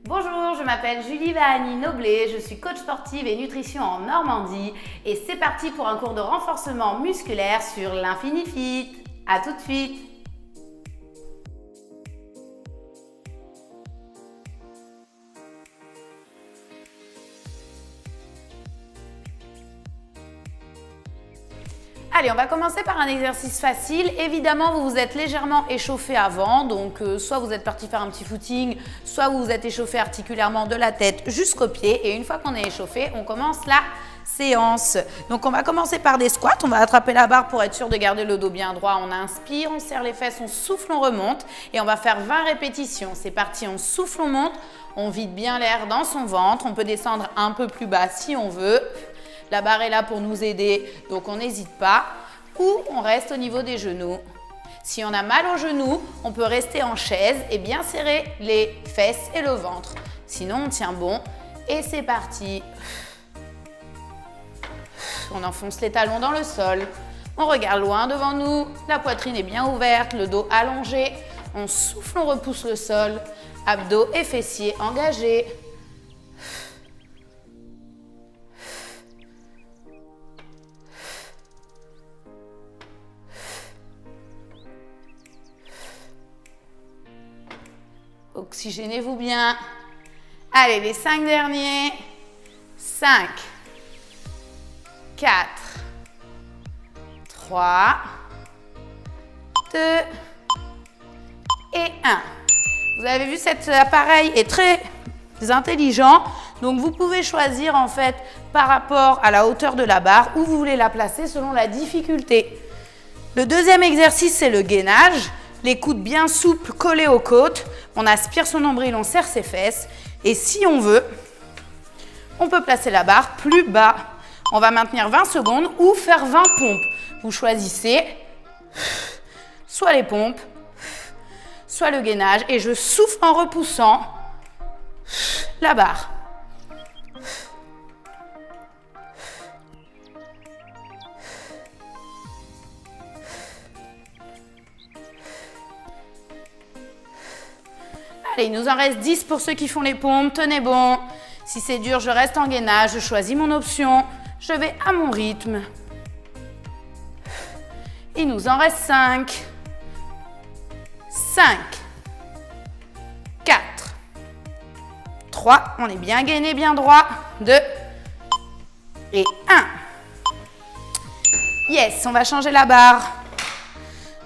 Bonjour, je m'appelle Julie Vahani Noblet, je suis coach sportive et nutrition en Normandie et c'est parti pour un cours de renforcement musculaire sur l'Infinifit. A tout de suite. Allez, on va commencer par un exercice facile. Évidemment, vous vous êtes légèrement échauffé avant, donc soit vous êtes parti faire un petit footing, soit vous vous êtes échauffé articulairement de la tête jusqu'aux pieds. Et une fois qu'on est échauffé, on commence la séance. Donc, on va commencer par des squats. On va attraper la barre pour être sûr de garder le dos bien droit. On inspire, on serre les fesses, on souffle, on remonte. Et on va faire 20 répétitions. C'est parti, on souffle, on monte. On vide bien l'air dans son ventre. On peut descendre un peu plus bas si on veut. La barre est là pour nous aider, donc on n'hésite pas. Ou on reste au niveau des genoux. Si on a mal aux genoux, on peut rester en chaise et bien serrer les fesses et le ventre. Sinon, on tient bon. Et c'est parti. On enfonce les talons dans le sol. On regarde loin devant nous. La poitrine est bien ouverte, le dos allongé. On souffle, on repousse le sol. Abdos et fessiers engagés. Oxygénez-vous bien. Allez, les 5 derniers. 5, 4, 3, 2 et 1. Vous avez vu, cet appareil est très intelligent. Donc, vous pouvez choisir en fait par rapport à la hauteur de la barre où vous voulez la placer selon la difficulté. Le deuxième exercice, c'est le gainage. Les coudes bien souples collés aux côtes. On aspire son nombril, on serre ses fesses. Et si on veut, on peut placer la barre plus bas. On va maintenir 20 secondes ou faire 20 pompes. Vous choisissez soit les pompes, soit le gainage. Et je souffle en repoussant la barre. Allez, il nous en reste 10 pour ceux qui font les pompes. Tenez bon. Si c'est dur, je reste en gainage. Je choisis mon option. Je vais à mon rythme. Il nous en reste 5. 5. 4. 3. On est bien gainé, bien droit. 2. Et 1. Yes, on va changer la barre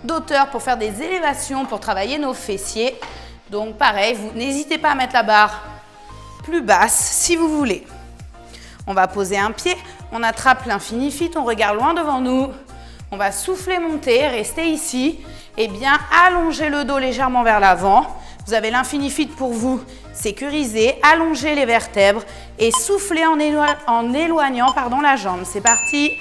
d'auteur pour faire des élévations, pour travailler nos fessiers. Donc pareil, vous n'hésitez pas à mettre la barre plus basse si vous voulez. On va poser un pied, on attrape l'Infinifit, on regarde loin devant nous. On va souffler, monter, rester ici et bien allonger le dos légèrement vers l'avant. Vous avez l'Infinifit pour vous sécuriser, allonger les vertèbres et souffler en éloignant la jambe. C'est parti.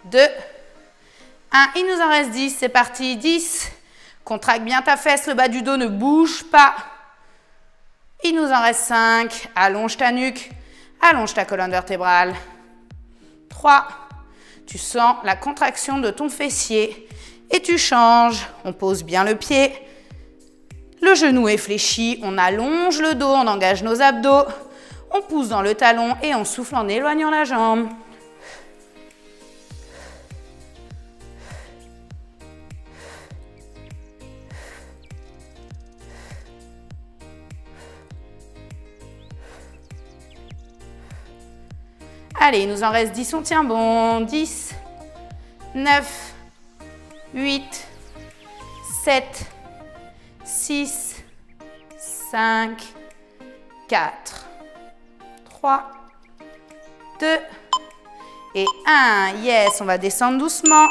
Deux, 1, il nous en reste 10, c'est parti, 10, contracte bien ta fesse, le bas du dos ne bouge pas, il nous en reste 5, allonge ta nuque, allonge ta colonne vertébrale, 3, tu sens la contraction de ton fessier et tu changes, on pose bien le pied, le genou est fléchi, on allonge le dos, on engage nos abdos, on pousse dans le talon et on souffle en éloignant la jambe. Allez, il nous en reste 10, on tient bon. 10, 9, 8, 7, 6, 5, 4, 3, 2 et 1. Yes, on va descendre doucement.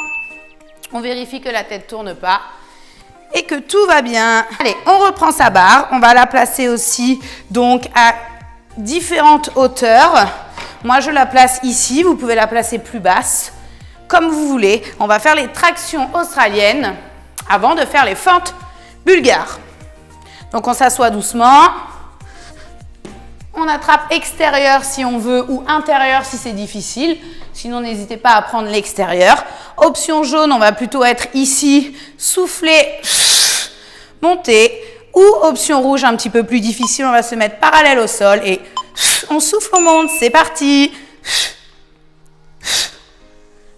On vérifie que la tête ne tourne pas et que tout va bien. Allez, on reprend sa barre. On va la placer aussi donc à différentes hauteurs. Moi, je la place ici. Vous pouvez la placer plus basse, comme vous voulez. On va faire les tractions australiennes avant de faire les fentes bulgares. Donc, on s'assoit doucement. On on attrape extérieur si on veut ou intérieur si c'est difficile. Sinon, n'hésitez pas à prendre l'extérieur. Option jaune, on va plutôt être ici, souffler, monter. Ou option rouge, un petit peu plus difficile, on va se mettre parallèle au sol et on souffle, on monte. C'est parti.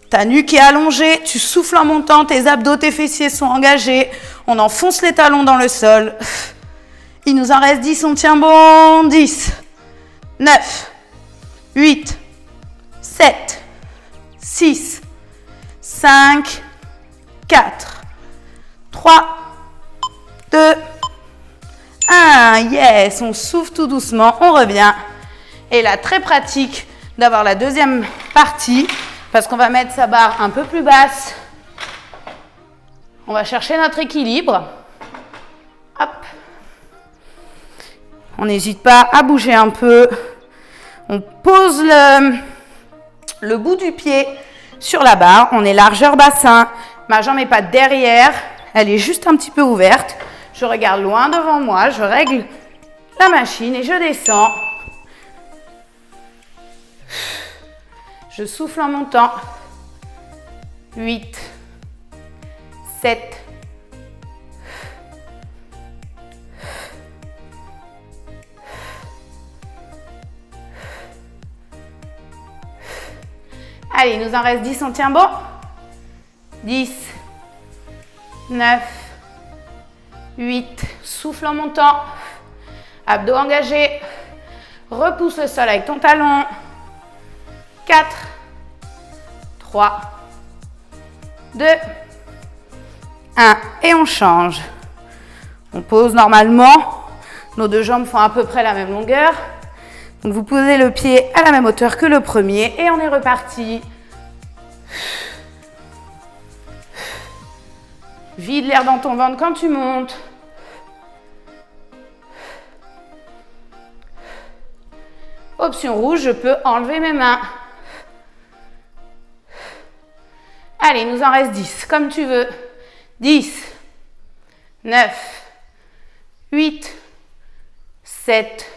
Ta nuque est allongée, tu souffles en montant, tes abdos, tes fessiers sont engagés. On enfonce les talons dans le sol. Il nous en reste 10, on tient bon. 10, 9, 8, 7, 6, 5, 4, 3, 2, 1. Yes, on souffle tout doucement, on revient. Et là, très pratique d'avoir la deuxième partie parce qu'on va mettre sa barre un peu plus basse. On va chercher notre équilibre. Hop. On n'hésite pas à bouger un peu. On pose le bout du pied sur la barre. On est largeur bassin. Ma jambe n'est pas derrière. Elle est juste un petit peu ouverte. Je regarde loin devant moi. Je règle la machine et je descends. Je souffle en montant. 8, 7, 8. Allez, il nous en reste 10, on tient bon. 10, 9, 8, souffle en montant. Abdos engagés. Repousse le sol avec ton talon. 4, 3, 2, 1. Et on change. On pose normalement. Nos deux jambes font à peu près la même longueur. Donc vous posez le pied à la même hauteur que le premier et on est reparti. Vide l'air dans ton ventre quand tu montes. Option rouge, je peux enlever mes mains. Allez, il nous en reste 10, comme tu veux. 10, 9, 8, 7,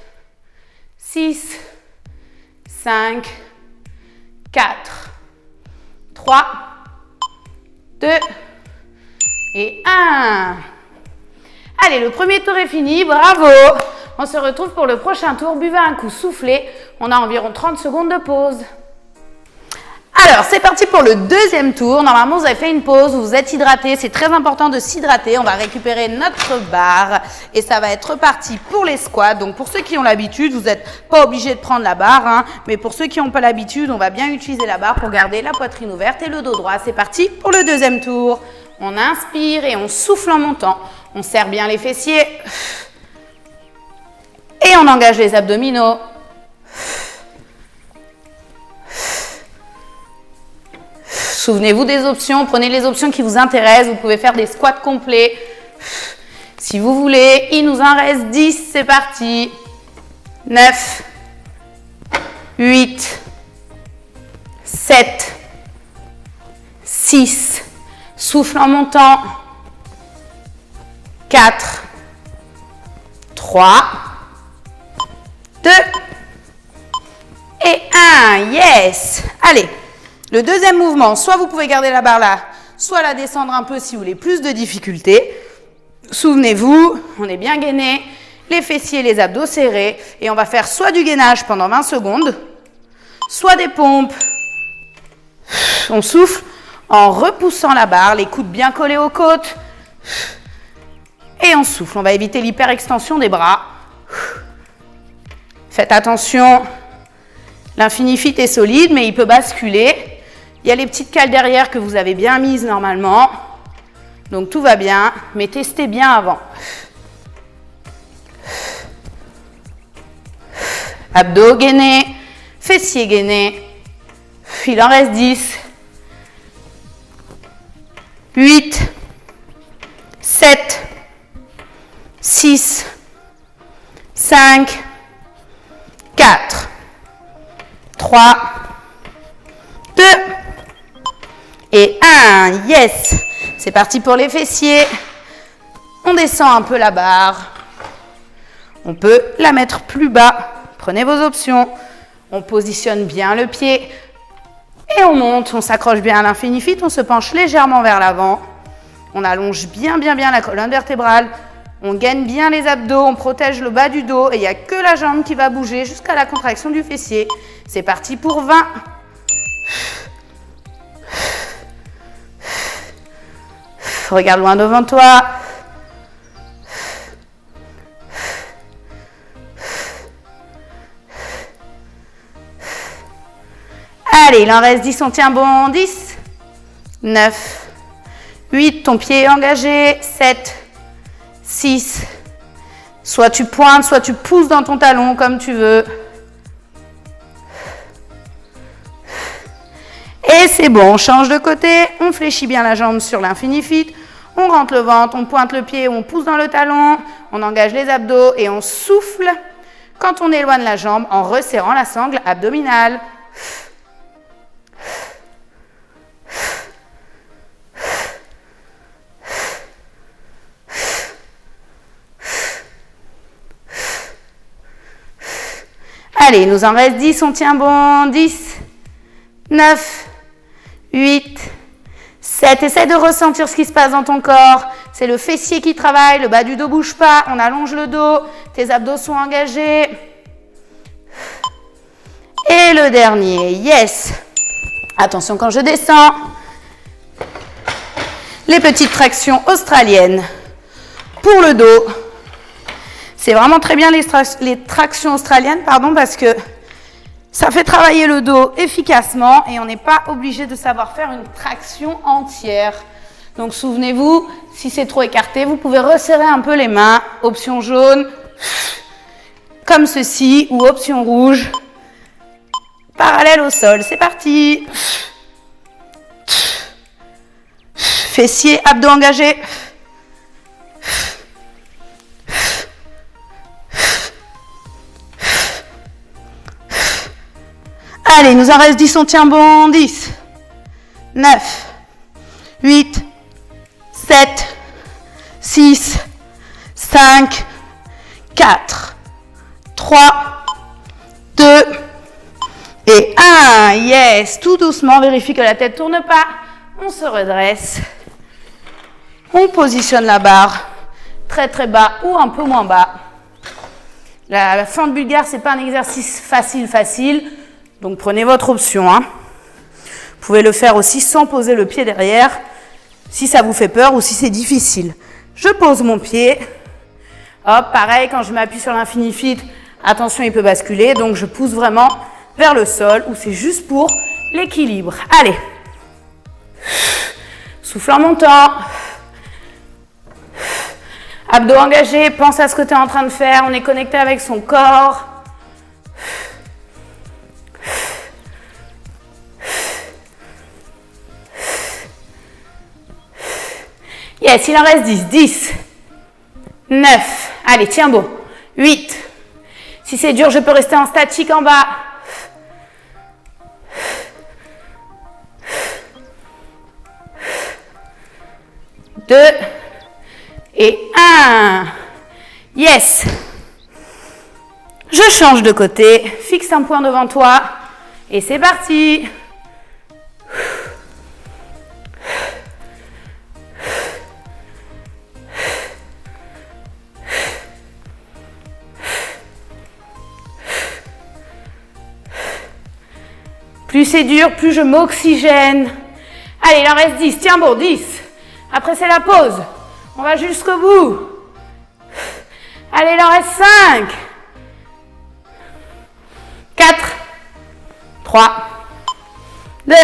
6, 5, 4, 3, 2 et 1. Allez, le premier tour est fini, bravo. On se retrouve pour le prochain tour. Buvez un coup, soufflez. On a environ 30 secondes de pause. Alors, c'est parti pour le deuxième tour. Normalement, vous avez fait une pause, vous vous êtes hydraté. C'est très important de s'hydrater. On va récupérer notre barre et ça va être parti pour les squats. Donc, pour ceux qui ont l'habitude, vous n'êtes pas obligé de prendre la barre, hein, mais pour ceux qui n'ont pas l'habitude, on va bien utiliser la barre pour garder la poitrine ouverte et le dos droit. C'est parti pour le deuxième tour. On inspire et on souffle en montant. On serre bien les fessiers et on engage les abdominaux. Souvenez-vous des options, prenez les options qui vous intéressent. Vous pouvez faire des squats complets. Si vous voulez, il nous en reste 10, c'est parti. 9, 8, 7, 6, souffle en montant. 4, 3, 2 et 1. Yes! Allez. Le deuxième mouvement, soit vous pouvez garder la barre là, soit la descendre un peu si vous voulez plus de difficultés. Souvenez-vous, on est bien gainé, les fessiers, les abdos serrés. Et on va faire soit du gainage pendant 20 secondes, soit des pompes. On souffle en repoussant la barre, les coudes bien collés aux côtes. Et on souffle, on va éviter l'hyperextension des bras. Faites attention, l'infinifit est solide, mais il peut basculer. Il y a les petites cales derrière que vous avez bien mises normalement. Donc tout va bien, mais testez bien avant. Abdos gainés, fessiers gainés. Il en reste 10. 8, 7, 6, 5, 4, 3, 2 et 1. Yes! C'est parti pour les fessiers. On descend un peu la barre. On peut la mettre plus bas. Prenez vos options. On positionne bien le pied et on monte. On s'accroche bien à l'infini-fit. On se penche légèrement vers l'avant. On allonge bien la colonne vertébrale. On gaine bien les abdos. On protège le bas du dos. Et il n'y a que la jambe qui va bouger jusqu'à la contraction du fessier. C'est parti pour 20. Regarde loin devant toi. Allez, il en reste 10, on tient bon. 10, 9, 8, ton pied est engagé. 7, 6, soit tu pointes, soit tu pousses dans ton talon comme tu veux. Et c'est bon, on change de côté, on fléchit bien la jambe sur l'infini-fit, on rentre le ventre, on pointe le pied, on pousse dans le talon, on engage les abdos et on souffle quand on éloigne la jambe en resserrant la sangle abdominale. Allez, il nous en reste 10, on tient bon. 10, 9, 8, 7. Essaie de ressentir ce qui se passe dans ton corps. C'est le fessier qui travaille, le bas du dos ne bouge pas. On allonge le dos, tes abdos sont engagés. Et le dernier, yes. Attention quand je descends. Les petites tractions australiennes pour le dos. C'est vraiment très bien les tractions australiennes, parce que ça fait travailler le dos efficacement et on n'est pas obligé de savoir faire une traction entière. Donc souvenez-vous, si c'est trop écarté, vous pouvez resserrer un peu les mains. Option jaune, comme ceci, ou option rouge, parallèle au sol. C'est parti. Fessiers, abdos engagés. Allez, il nous en reste 10, on tient bon. 10, 9, 8, 7, 6, 5, 4, 3, 2 et 1. Yes, tout doucement, vérifie que la tête ne tourne pas. On se redresse. On positionne la barre très très bas ou un peu moins bas. La fente bulgare, ce n'est pas un exercice facile. Donc prenez votre option. Vous pouvez le faire aussi sans poser le pied derrière, si ça vous fait peur ou si c'est difficile. Je pose mon pied. Hop, pareil, quand je m'appuie sur l'infini-fit, attention, il peut basculer. Donc je pousse vraiment vers le sol ou c'est juste pour l'équilibre. Allez. Souffle en montant. Abdos engagés, pense à ce que tu es en train de faire. On est connecté avec son corps. Yes, il en reste 10. 10, 9, allez, tiens bon. 8, si c'est dur, je peux rester en statique en bas. 2 et 1. Yes. Je change de côté, fixe un point devant toi et c'est parti. Plus c'est dur, plus je m'oxygène. Allez, il en reste 10. Tiens bon, 10. Après, c'est la pause. On va jusqu'au bout. Allez, il en reste 5. 4. 3. 2.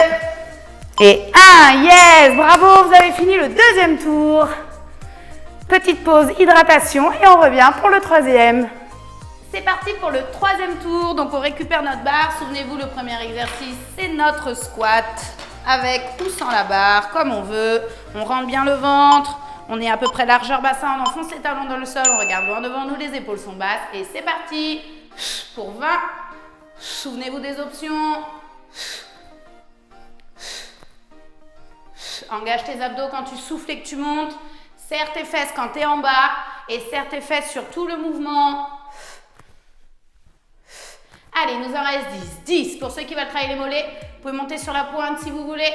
Et 1. Yes, bravo, vous avez fini le deuxième tour. Petite pause, hydratation et on revient pour le troisième. C'est parti pour le troisième tour, donc on récupère notre barre. Souvenez-vous, le premier exercice, c'est notre squat avec ou sans la barre, comme on veut. On rentre bien le ventre, on est à peu près largeur bassin, on enfonce les talons dans le sol, on regarde loin devant nous, les épaules sont basses et c'est parti pour 20. Souvenez-vous des options. Engage tes abdos quand tu souffles et que tu montes. Serre tes fesses quand tu es en bas et serre tes fesses sur tout le mouvement. Allez, il nous en reste 10. 10. Pour ceux qui veulent travailler les mollets, vous pouvez monter sur la pointe si vous voulez.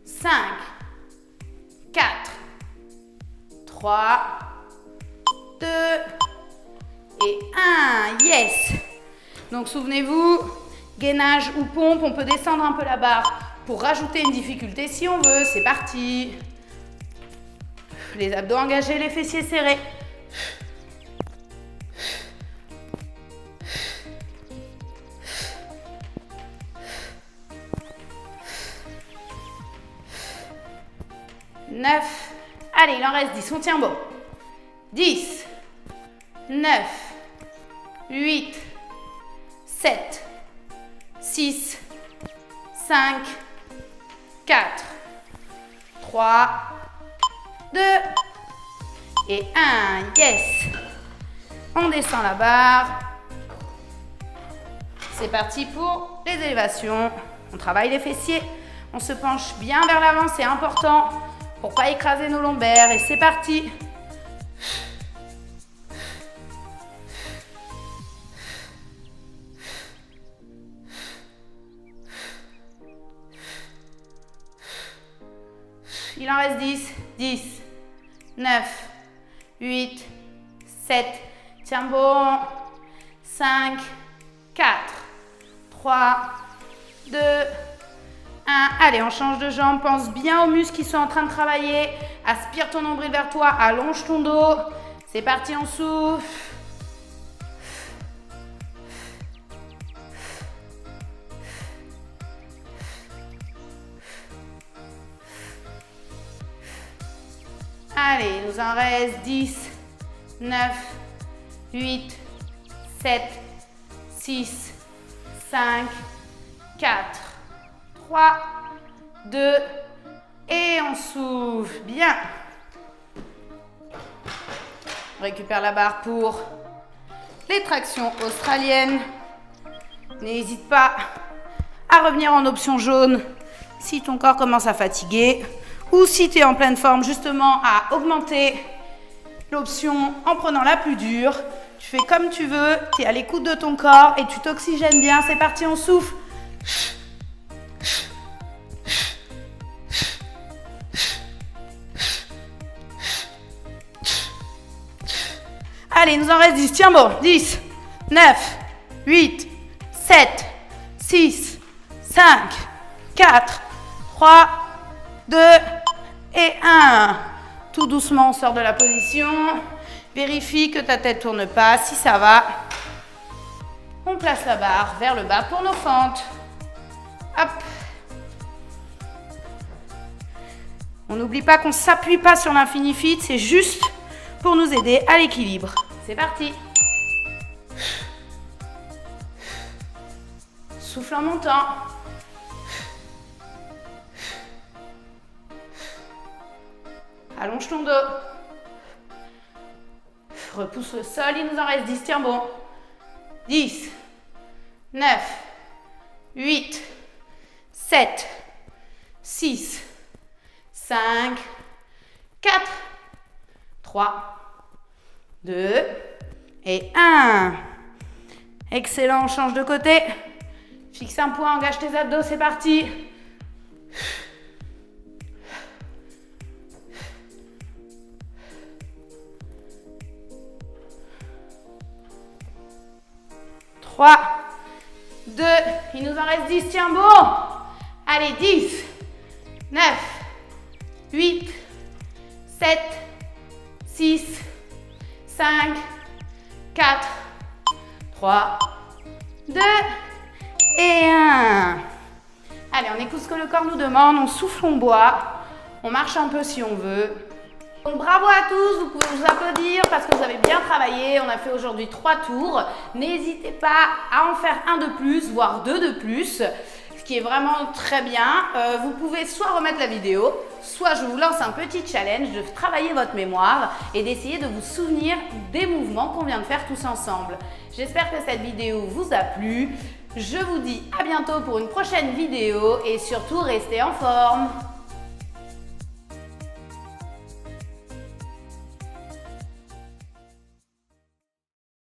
5, 4, 3, 2 et 1. Yes! Donc souvenez-vous, gainage ou pompe, on peut descendre un peu la barre pour rajouter une difficulté si on veut. C'est parti. Les abdos engagés, les fessiers serrés. Neuf. Allez, il en reste 10. On tient bon. 10, 9, 8, 7, 6, 5, 4, 3, 2 et 1. Yes! On descend la barre. C'est parti pour les élévations. On travaille les fessiers. On se penche bien vers l'avant, c'est important pour ne pas écraser nos lombaires. Et c'est parti! Il en reste 10, 10, 9, 8, 7, tiens bon, 5, 4, 3, 2, 1. Allez, on change de jambe, pense bien aux muscles qui sont en train de travailler. Aspire ton nombril vers toi, allonge ton dos. C'est parti, on souffle. Allez, il nous en reste 10, 9, 8, 7, 6, 5, 4, 3, 2 et on souffle. Bien. On récupère la barre pour les tractions australiennes. N'hésite pas à revenir en option jaune si ton corps commence à fatiguer. Ou si tu es en pleine forme, justement, à augmenter l'option en prenant la plus dure. Tu fais comme tu veux, tu es à l'écoute de ton corps et tu t'oxygènes bien. C'est parti, on souffle. Allez, il nous en reste 10. Tiens bon. 10, 9, 8, 7, 6, 5, 4, 3, 2 et 1. Tout doucement, on sort de la position. Vérifie que ta tête ne tourne pas. Si ça va, on place la barre vers le bas pour nos fentes. Hop. On n'oublie pas qu'on ne s'appuie pas sur l'infinifit. C'est juste pour nous aider à l'équilibre. C'est parti. Souffle en montant. Allonge ton dos. Repousse le sol, il nous en reste 10, tiens bon. 10, 9, 8, 7, 6, 5, 4, 3, 2 et 1. Excellent, on change de côté. Fixe un point, engage tes abdos, c'est parti. Trois, 2, il nous en reste 10, tiens bon. Allez, 10, 9, 8, 7, 6, 5, 4, 3, 2 et 1. Allez, on écoute ce que le corps nous demande, on souffle, on boit, on marche un peu si on veut. Donc bravo à tous, vous pouvez vous applaudir parce que vous avez bien travaillé. On a fait aujourd'hui 3 tours. N'hésitez pas à en faire un de plus, voire 2 de plus, ce qui est vraiment très bien. Vous pouvez soit remettre la vidéo, soit je vous lance un petit challenge de travailler votre mémoire et d'essayer de vous souvenir des mouvements qu'on vient de faire tous ensemble. J'espère que cette vidéo vous a plu. Je vous dis à bientôt pour une prochaine vidéo et surtout restez en forme.